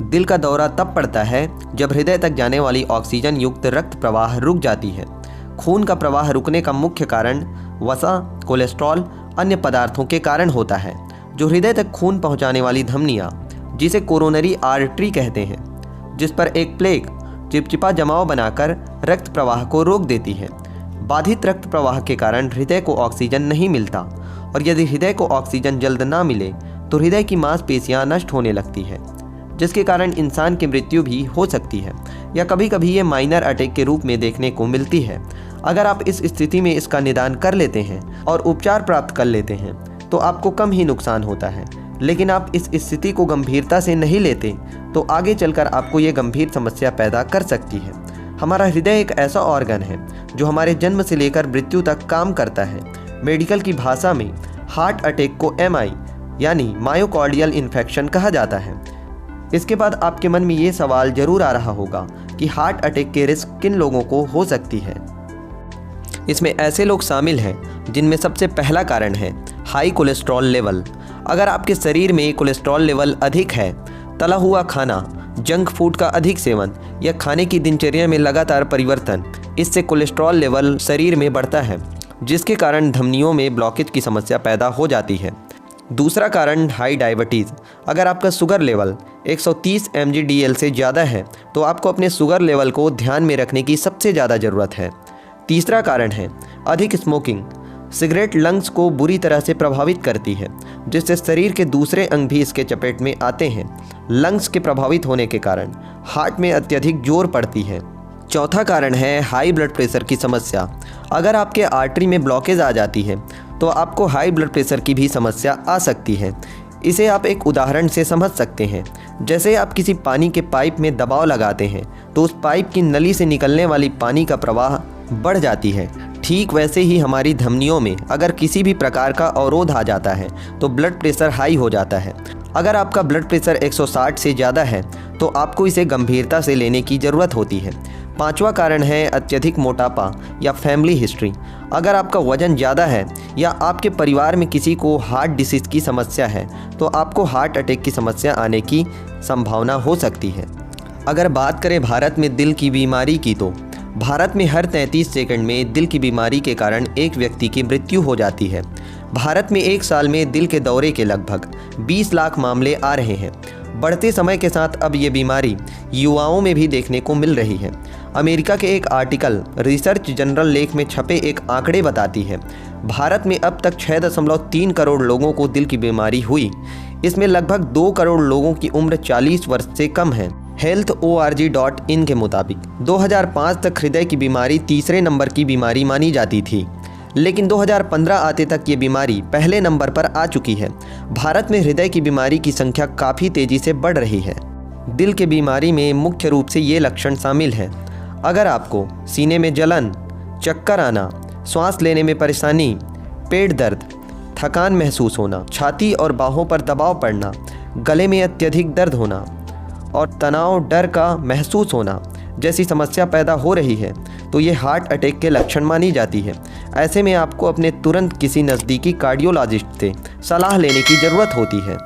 दिल का दौरा तब पड़ता है जब हृदय तक जाने वाली ऑक्सीजन युक्त रक्त प्रवाह रुक जाती है। खून का प्रवाह रुकने का मुख्य कारण वसा, कोलेस्ट्रॉल, अन्य पदार्थों के कारण होता है जो हृदय तक खून पहुंचाने वाली धमनियाँ, जिसे कोरोनरी आर्टरी कहते हैं, जिस पर एक प्लेक चिपचिपा जमाव बनाकर रक्त प्रवाह को रोक देती है। बाधित रक्त प्रवाह के कारण हृदय को ऑक्सीजन नहीं मिलता और यदि हृदय को ऑक्सीजन जल्द ना मिले तो हृदय की मांसपेशियां नष्ट होने लगती है, जिसके कारण इंसान की मृत्यु भी हो सकती है या कभी कभी ये माइनर अटैक के रूप में देखने को मिलती है। अगर आप इस स्थिति में इसका निदान कर लेते हैं और उपचार प्राप्त कर लेते हैं तो आपको कम ही नुकसान होता है, लेकिन आप इस स्थिति को गंभीरता से नहीं लेते तो आगे चलकर आपको ये गंभीर समस्या पैदा कर सकती है। हमारा हृदय एक ऐसा ऑर्गन है जो हमारे जन्म से लेकर मृत्यु तक काम करता है। मेडिकल की भाषा में हार्ट अटैक को MI यानी मायोकार्डियल इन्फेक्शन कहा जाता है। इसके बाद आपके मन में ये सवाल जरूर आ रहा होगा कि हार्ट अटैक के रिस्क किन लोगों को हो सकती है। इसमें ऐसे लोग शामिल हैं जिनमें सबसे पहला कारण है हाई कोलेस्ट्रॉल लेवल। अगर आपके शरीर में कोलेस्ट्रॉल लेवल अधिक है, तला हुआ खाना, जंक फूड का अधिक सेवन या खाने की दिनचर्या में लगातार परिवर्तन, इससे कोलेस्ट्रॉल लेवल शरीर में बढ़ता है, जिसके कारण धमनियों में ब्लॉकेज की समस्या पैदा हो जाती है। दूसरा कारण हाई डायबिटीज़। अगर आपका शुगर लेवल 130 mg/dl से ज़्यादा है तो आपको अपने शुगर लेवल को ध्यान में रखने की सबसे ज़्यादा ज़रूरत है। तीसरा कारण है अधिक स्मोकिंग। सिगरेट लंग्स को बुरी तरह से प्रभावित करती है, जिससे शरीर के दूसरे अंग भी इसके चपेट में आते हैं। लंग्स के प्रभावित होने के कारण हार्ट में अत्यधिक जोर पड़ती है। चौथा कारण है हाई ब्लड प्रेशर की समस्या। अगर आपके आर्टरी में ब्लॉकेज आ जाती है तो आपको हाई ब्लड प्रेशर की भी समस्या आ सकती है। इसे आप एक उदाहरण से समझ सकते हैं। जैसे आप किसी पानी के पाइप में दबाव लगाते हैं तो उस पाइप की नली से निकलने वाली पानी का प्रवाह बढ़ जाती है। ठीक वैसे ही हमारी धमनियों में अगर किसी भी प्रकार का अवरोध आ जाता है तो ब्लड प्रेशर हाई हो जाता है। अगर आपका ब्लड प्रेशर 160 से ज़्यादा है तो आपको इसे गंभीरता से लेने की ज़रूरत होती है। पांचवा कारण है अत्यधिक मोटापा या फैमिली हिस्ट्री। अगर आपका वजन ज़्यादा है या आपके परिवार में किसी को हार्ट डिसीज़ की समस्या है तो आपको हार्ट अटैक की समस्या आने की संभावना हो सकती है। अगर बात करें भारत में दिल की बीमारी की तो भारत में हर 33 सेकंड में दिल की बीमारी के कारण एक व्यक्ति की मृत्यु हो जाती है। भारत में एक साल में दिल के दौरे के लगभग 20 लाख मामले आ रहे हैं। बढ़ते समय के साथ अब ये बीमारी युवाओं में भी देखने को मिल रही है। अमेरिका के एक आर्टिकल रिसर्च जनरल लेख में छपे एक आंकड़े बताती है भारत में अब तक 6.3 करोड़ लोगों को दिल की बीमारी हुई। इसमें लगभग 2 करोड़ लोगों की उम्र 40 वर्ष से कम है। healthorg.in के मुताबिक 2005 तक हृदय की बीमारी तीसरे नंबर की बीमारी मानी जाती थी, लेकिन 2015 आते तक ये बीमारी पहले नंबर पर आ चुकी है। भारत में हृदय की बीमारी की संख्या काफ़ी तेज़ी से बढ़ रही है। दिल की बीमारी में मुख्य रूप से ये लक्षण शामिल हैं। अगर आपको सीने में जलन, चक्कर आना, सांस लेने में परेशानी, पेट दर्द, थकान महसूस होना, छाती और बाहों पर दबाव पड़ना, गले में अत्यधिक दर्द होना और तनाव, डर का महसूस होना जैसी समस्या पैदा हो रही है तो ये हार्ट अटैक के लक्षण मानी जाती है। ऐसे में आपको अपने तुरंत किसी नज़दीकी कार्डियोलॉजिस्ट से सलाह लेने की ज़रूरत होती है।